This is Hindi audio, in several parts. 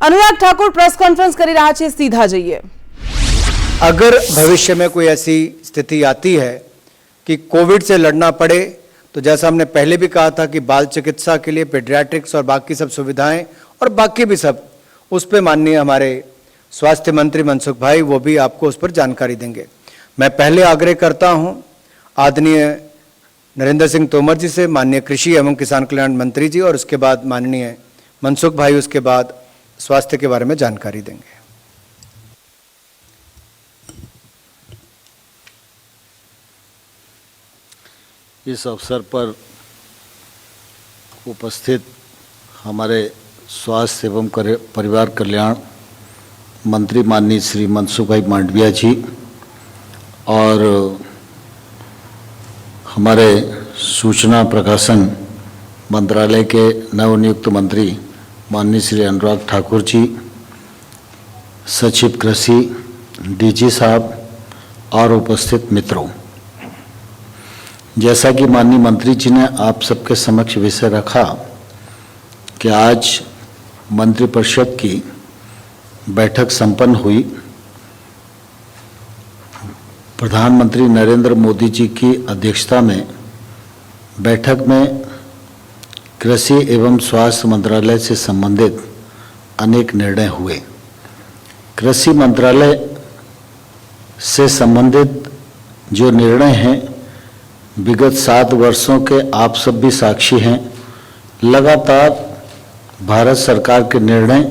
अनुराग ठाकुर प्रेस कॉन्फ्रेंस કરી રહ્યા છે, સીધા જઈએ। अगर भविष्य में कोई ऐसी स्थिति आती है कि कोविड से लड़ना पड़े, तो जैसा हमने पहले भी कहा था कि बाल चिकित्सा के लिए पीडियाट्रिक्स और बाकी सब सुविधाएं और बाकी भी सब, उस पर माननीय हमारे स्वास्थ्य मंत्री मनसुख भाई वो भी आपको उस पर जानकारी देंगे। मैं पहले आग्रह करता हूं आदरणीय नरेंद्र सिंह तोमर जी से, माननीय कृषि एवं किसान कल्याण मंत्री जी, और उसके बाद माननीय मनसुख भाई उसके बाद स्वास्थ्य के बारे में जानकारी देंगे। इस अवसर पर उपस्थित हमारे स्वास्थ्य एवं परिवार कल्याण मंत्री माननीय श्री मनसुख भाई मांडविया जी और हमारे सूचना प्रकाशन मंत्रालय के नवनियुक्त मंत्री माननीय श्री अनुराग ठाकुर जी, सचिव कृषि डीजी साहब और उपस्थित मित्रों, जैसा कि माननीय मंत्री जी ने आप सबके समक्ष विषय रखा कि आज मंत्रिपरिषद की बैठक संपन्न हुई। प्रधानमंत्री नरेंद्र मोदी जी की अध्यक्षता में बैठक में कृषि एवं स्वास्थ्य मंत्रालय से संबंधित अनेक निर्णय हुए। कृषि मंत्रालय से संबंधित जो निर्णय हैं, विगत 7 वर्षों के आप सब भी साक्षी हैं। लगातार भारत सरकार के निर्णय,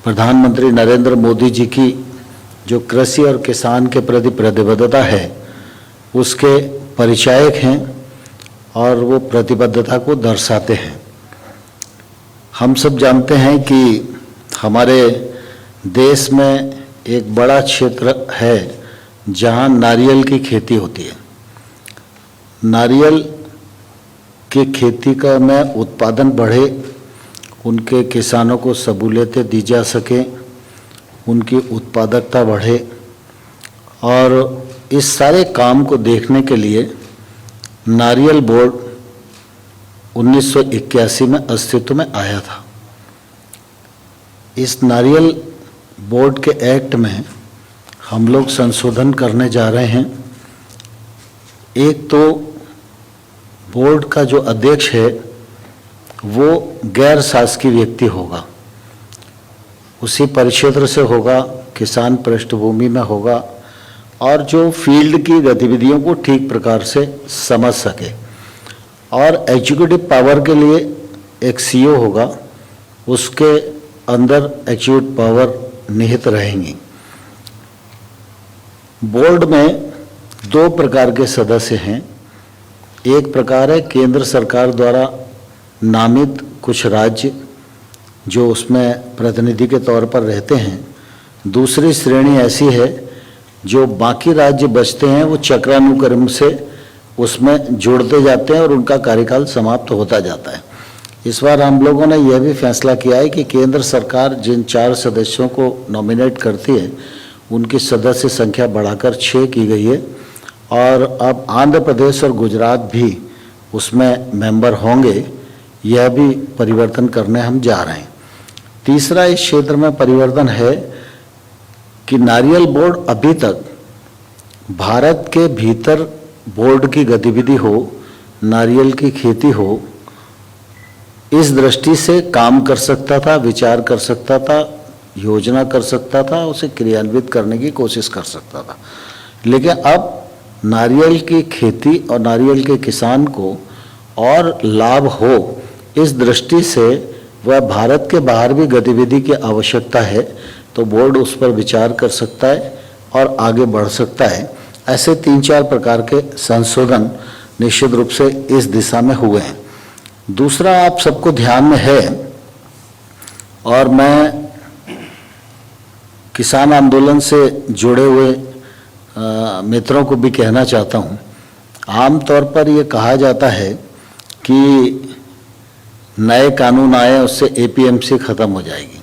प्रधानमंत्री नरेंद्र मोदी जी की जो कृषि और किसान के प्रति प्रतिबद्धता है उसके परिचायक हैं और वो प्रतिबद्धता को दर्शाते हैं। हम सब जानते हैं कि हमारे देश में एक बड़ा क्षेत्र है जहां नारियल की खेती होती है। नारियल की खेती का में उत्पादन बढ़े, उनके किसानों को सहूलियतें दी जा सकें, उनकी उत्पादकता बढ़े, और इस सारे काम को देखने के लिए नारियल बोर्ड 1981 में अस्तित्व में आया था। इस नारियल बोर्ड के एक्ट में हम लोग संशोधन करने जा रहे हैं। एक तो बोर्ड का जो अध्यक्ष है वो गैर शासकीय व्यक्ति होगा, उसी परिक्षेत्र से होगा, किसान पृष्ठभूमि में होगा और जो फील्ड की गतिविधियों को ठीक प्रकार से समझ सके, और एग्जीक्यूटिव पावर के लिए एक सीईओ होगा, उसके अंदर एग्जीक्यूटिव पावर निहित रहेंगी। बोर्ड में 2 प्रकार के सदस्य हैं। एक प्रकार है केंद्र सरकार द्वारा नामित कुछ राज्य जो उसमें प्रतिनिधि के तौर पर रहते हैं। दूसरी श्रेणी ऐसी है जो बाकी राज्य बचते हैं, वो चक्रानुक्रम से उसमें जुड़ते जाते हैं और उनका कार्यकाल समाप्त होता जाता है। इस बार हम लोगों ने यह भी फैसला किया है कि केंद्र सरकार जिन 4 सदस्यों को नॉमिनेट करती है उनकी सदस्य संख्या बढ़ाकर 6 की गई है, और अब आंध्र प्रदेश और गुजरात भी उसमें मेंबर होंगे। यह भी परिवर्तन करने हम जा रहे हैं। तीसरा इस क्षेत्र में परिवर्तन है कि नारियल बोर्ड अभी तक भारत के भीतर बोर्ड की गतिविधि हो, नारियल की खेती हो, इस दृष्टि से काम कर सकता था, विचार कर सकता था, योजना कर सकता था, उसे क्रियान्वित करने की कोशिश कर सकता था। लेकिन अब नारियल की खेती और नारियल के किसान को और लाभ हो, इस दृष्टि से वह भारत के बाहर भी गतिविधि की आवश्यकता है तो बोर्ड उस पर विचार कर सकता है और आगे बढ़ सकता है। ऐसे 3-4 प्रकार के संशोधन निश्चित रूप से इस दिशा में हुए हैं। दूसरा आप सबको ध्यान में है, और मैं किसान आंदोलन से जुड़े हुए मित्रों को भी कहना चाहता हूँ। आमतौर पर ये कहा जाता है कि नए कानून आए उससे एपीएमसी खत्म हो जाएगी।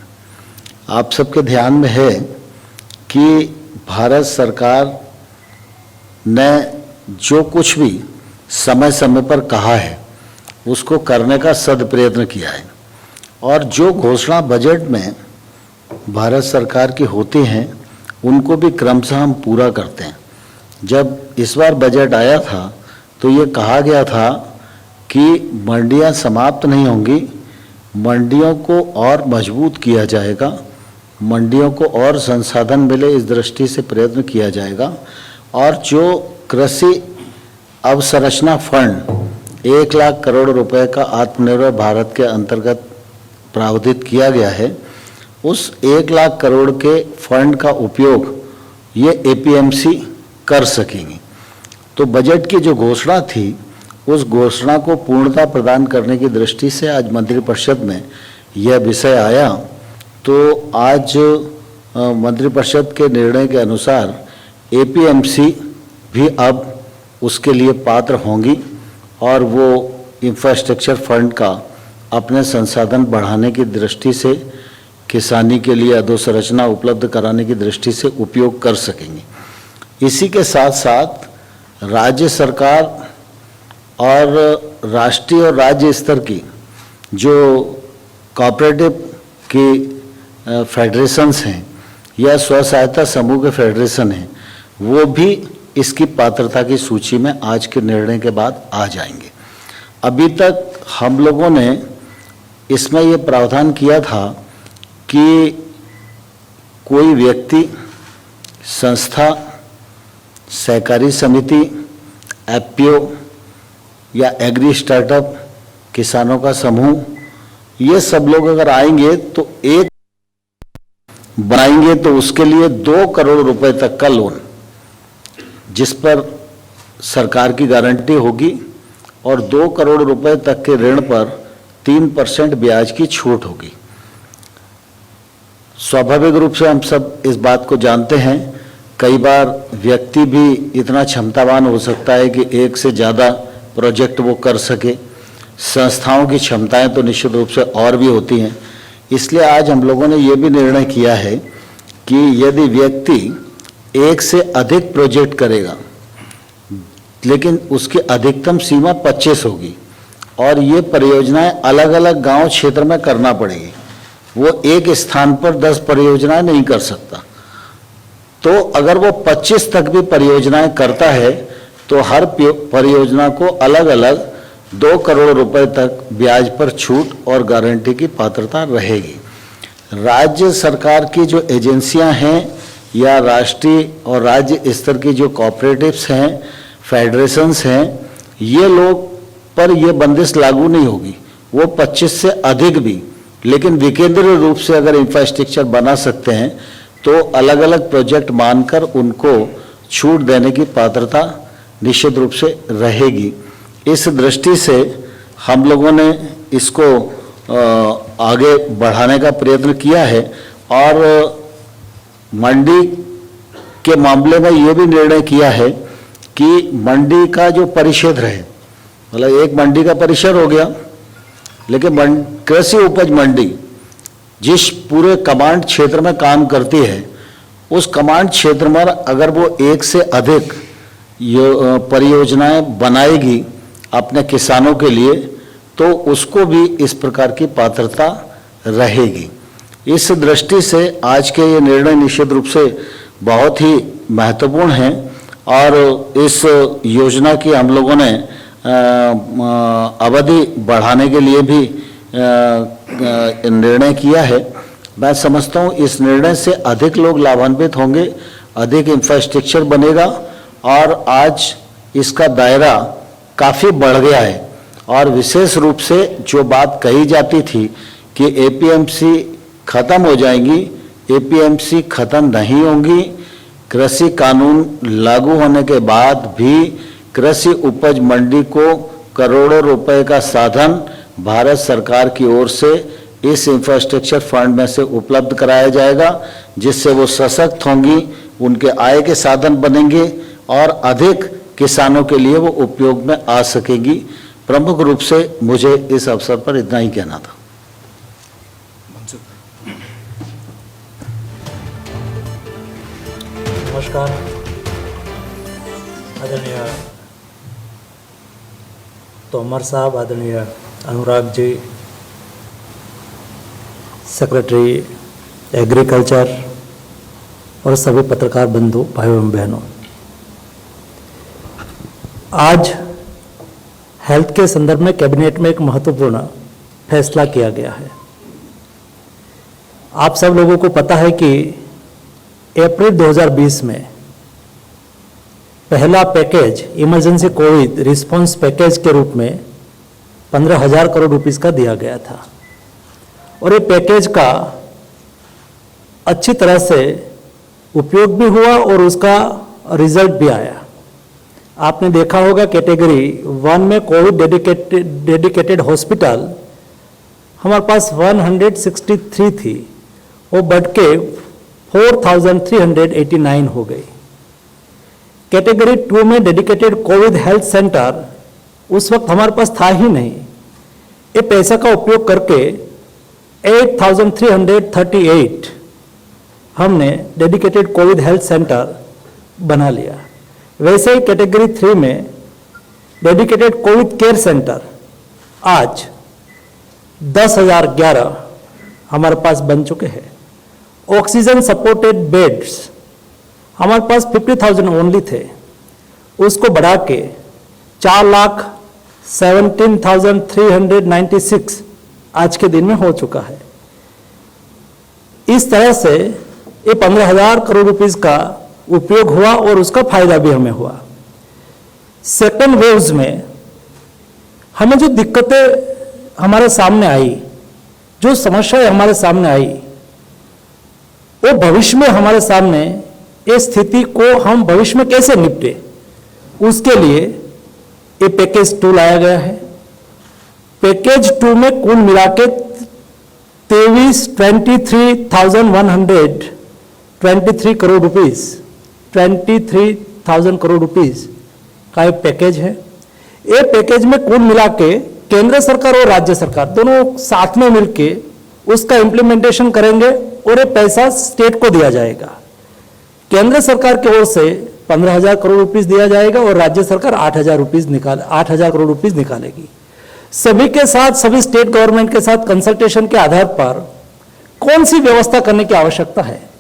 आप सबके ध्यान में है कि भारत सरकार ने जो कुछ भी समय समय पर कहा है उसको करने का सद प्रयत्न किया है, और जो घोषणा बजट में भारत सरकार की होती हैं उनको भी क्रमशः हम पूरा करते हैं। जब इस बार बजट आया था तो ये कहा गया था कि मंडियां समाप्त नहीं होंगी, मंडियों को और मजबूत किया जाएगा, मंडियों को और संसाधन मिले इस दृष्टि से प्रयत्न किया जाएगा, और जो कृषि अवसंरचना फंड 1 लाख करोड़ रुपए का आत्मनिर्भर भारत के अंतर्गत प्रावधान किया गया है, उस 1 लाख करोड़ के फंड का उपयोग ये एपीएमसी कर सकेंगी। तो बजट की जो घोषणा थी उस घोषणा को पूर्णता प्रदान करने की दृष्टि से आज मंत्रिपरिषद में यह विषय आया। तो आज मंत्रिपरिषद के निर्णय के अनुसार एपीएमसी भी अब उसके लिए पात्र होंगी और वो इंफ्रास्ट्रक्चर फंड का अपने संसाधन बढ़ाने की दृष्टि से, किसानी के लिए अधोसंरचना उपलब्ध कराने की दृष्टि से उपयोग कर सकेंगे। इसी के साथ साथ राज्य सरकार और राष्ट्रीय और राज्य स्तर की जो कोऑपरेटिव की फेडरेशंस हैं या स्व सहायता समूह के फेडरेशन हैं, वो भी इसकी पात्रता की सूची में आज के निर्णय के बाद आ जाएंगे। अभी तक हम लोगों ने इसमें ये प्रावधान किया था कि कोई व्यक्ति, संस्था, सहकारी समिति, एफपीओ या एग्री स्टार्टअप, किसानों का समूह, ये सब लोग अगर आएंगे तो एक बनाएंगे तो उसके लिए 2 करोड़ रुपए तक का लोन, जिस पर सरकार की गारंटी होगी, और 2 करोड़ रुपए तक के ऋण पर 3% ब्याज की छूट होगी। स्वाभाविक रूप से हम सब इस बात को जानते हैं, कई बार व्यक्ति भी इतना क्षमतावान हो सकता है कि एक से ज़्यादा प्रोजेक्ट वो कर सके। संस्थाओं की क्षमताएं तो निश्चित रूप से और भी होती हैं। इसलिए आज हम लोगों ने ये भी निर्णय किया है कि यदि व्यक्ति एक से अधिक प्रोजेक्ट करेगा, लेकिन उसकी अधिकतम सीमा 25 होगी, और ये परियोजनाएं अलग अलग गांव क्षेत्र में करना पड़ेगी। वो एक स्थान पर 10 परियोजनाएं नहीं कर सकता। तो अगर वो 25 तक भी परियोजनाएं करता है तो हर परियोजना को अलग अलग 2 करोड़ रुपए तक ब्याज पर छूट और गारंटी की पात्रता रहेगी। राज्य सरकार की जो एजेंसियां हैं या राष्ट्रीय और राज्य स्तर की जो कोऑपरेटिव्स हैं, फेडरेशंस हैं, ये लोग पर ये बंदिश लागू नहीं होगी। वो 25 से अधिक भी, लेकिन विकेंद्रीय रूप से अगर इंफ्रास्ट्रक्चर बना सकते हैं तो अलग अलग प्रोजेक्ट मानकर उनको छूट देने की पात्रता निश्चित रूप से रहेगी। इस दृष्टि से हम लोगों ने इसको आगे बढ़ाने का प्रयत्न किया है, और मंडी के मामले में ये भी निर्णय किया है कि मंडी का जो परिषद रहे, मतलब एक मंडी का परिसर हो गया, लेकिन कृषि उपज मंडी जिस पूरे कमांड क्षेत्र में काम करती है, उस कमांड क्षेत्र में अगर वो एक से अधिक परियोजनाएं बनाएगी अपने किसानों के लिए, तो उसको भी इस प्रकार की पात्रता रहेगी। इस दृष्टि से आज के ये निर्णय निश्चित रूप से बहुत ही महत्वपूर्ण हैं, और इस योजना की हम लोगों ने अवधि बढ़ाने के लिए भी निर्णय किया है। मैं समझता हूँ इस निर्णय से अधिक लोग लाभान्वित होंगे, अधिक इंफ्रास्ट्रक्चर बनेगा, और आज इसका दायरा काफ़ी बढ़ गया है। और विशेष रूप से जो बात कही जाती थी कि एपीएमसी खत्म हो जाएंगी, एपीएमसी खत्म नहीं होंगी। कृषि कानून लागू होने के बाद भी कृषि उपज मंडी को करोड़ों रुपए का साधन भारत सरकार की ओर से इस इंफ्रास्ट्रक्चर फंड में से उपलब्ध कराया जाएगा, जिससे वो सशक्त होंगी, उनके आय के साधन बनेंगे और अधिक किसानों के लिए वो उपयोग में आ सकेगी। प्रमुख रूप से मुझे इस अवसर पर इतना ही कहना था। नमस्कार आदरणीय तोमर साहब, आदरणीय अनुराग जी, सेक्रेटरी एग्रीकल्चर और सभी पत्रकार बंधु भाइयों एवं बहनों, आज हेल्थ के संदर्भ में कैबिनेट में एक महत्वपूर्ण फैसला किया गया है। आप सब लोगों को पता है कि अप्रैल 2020 में पहला package emergency Covid response package के रूप में 15,000 करोड़ रुपीस का दिया गया था और ये पैकेज का अच्छी तरह से उपयोग भी हुआ और उसका रिजल्ट भी आया। आपने देखा होगा कैटेगरी 1 में कोविड डेडिकेटेड हॉस्पिटल हमारे पास 163 थी, वो बढ़ के 4,389 हो गई। कैटेगरी 2 में डेडिकेटेड कोविड हेल्थ सेंटर उस वक्त हमारे पास था ही नहीं। ये पैसा का उपयोग करके 8,338 हमने डेडिकेटेड कोविड हेल्थ सेंटर बना लिया। वैसे ही कैटेगरी 3 में डेडिकेटेड कोविड केयर सेंटर आज 10,011 हमारे पास बन चुके हैं। ऑक्सीजन सपोर्टेड बेड्स हमारे पास 50,000 ओनली थे, उसको बढ़ा के 4,17,396 आज के दिन में हो चुका है। इस तरह से ये 15,000 करोड़ रुपीस का उपयोग हुआ और उसका फायदा भी हमें हुआ। सेकेंड वेव्स में हमें जो दिक्कतें हमारे सामने आई, जो समस्याएं हमारे सामने आई, वो भविष्य में हमारे सामने इस स्थिति को हम भविष्य में कैसे निपटे, उसके लिए ये पैकेज 2 लाया गया है। पैकेज 2 में कुल मिला के 23,123 करोड़ रुपीस 23,000 करोड़ रुपीस का एक पैकेज है। ये पैकेज में कुल मिला के केंद्र सरकार और राज्य सरकार दोनों साथ में मिलके उसका इम्प्लीमेंटेशन करेंगे और ये पैसा स्टेट को दिया जाएगा। केंद्र सरकार की ओर से 15,000 करोड़ रुपीस दिया जाएगा और राज्य सरकार 8,000 करोड़ रुपीस निकालेगी। सभी के साथ, सभी स्टेट गवर्नमेंट के साथ कंसल्टेशन के आधार पर कौन सी व्यवस्था करने की आवश्यकता है।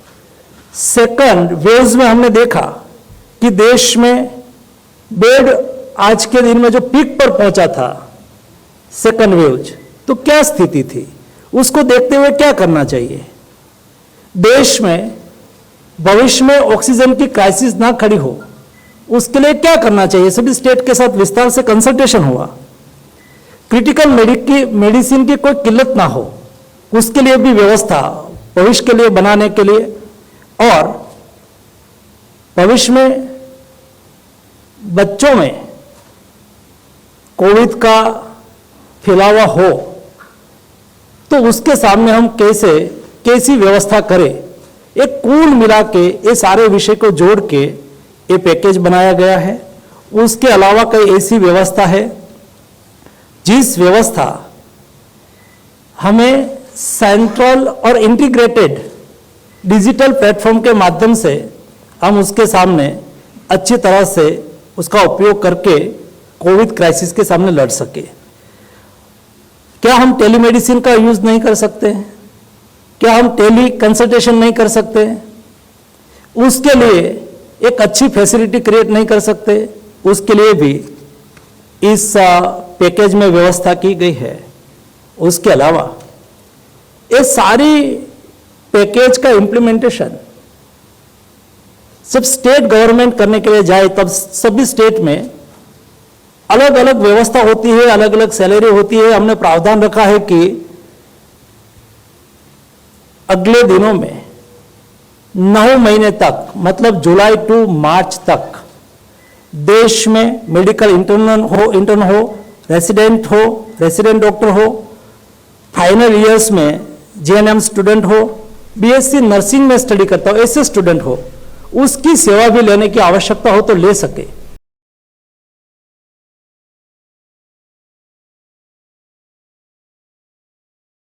सेकंड वेव्स में हमने देखा कि देश में बेड आज के दिन में जो पीक पर पहुंचा था सेकंड वेव्स, तो क्या स्थिति थी, उसको देखते हुए क्या करना चाहिए। देश में भविष्य में ऑक्सीजन की क्राइसिस ना खड़ी हो, उसके लिए क्या करना चाहिए। सभी स्टेट के साथ विस्तार से कंसल्टेशन हुआ। क्रिटिकल मेडिसिन की कोई किल्लत ना हो, उसके लिए भी व्यवस्था भविष्य के लिए बनाने के लिए, और भविष्य में बच्चों में कोविड का फैलावा हो तो उसके सामने हम कैसी व्यवस्था करें। एक कुल मिला के ये सारे विषय को जोड़ के ये पैकेज बनाया गया है। उसके अलावा कई ऐसी व्यवस्था है जिस व्यवस्था हमें सेंट्रल और इंटीग्रेटेड डिजिटल प्लेटफॉर्म के माध्यम से हम उसके सामने अच्छी तरह से उसका उपयोग करके कोविड क्राइसिस के सामने लड़ सके। क्या हम टेलीमेडिसिन का यूज नहीं कर सकते? क्या हम टेली कंसल्टेशन नहीं कर सकते? उसके लिए एक अच्छी फैसिलिटी क्रिएट नहीं कर सकते? उसके लिए भी इस पैकेज में व्यवस्था की गई है। उसके अलावा ये सारी पैकेज का इम्प्लीमेंटेशन जब स्टेट गवर्नमेंट करने के लिए जाए तब सभी स्टेट में अलग अलग व्यवस्था होती है, अलग अलग सैलरी होती है। हमने प्रावधान रखा है कि अगले दिनों में 9 महीने तक, मतलब जुलाई टू मार्च तक देश में मेडिकल इंटर्न हो, रेसिडेंट डॉक्टर हो, फाइनल ईयर्स में जेएनएम स्टूडेंट हो, बीएससी नर्सिंग में स्टडी करता हो ऐसे स्टूडेंट हो, उसकी सेवा भी लेने की आवश्यकता हो तो ले सके।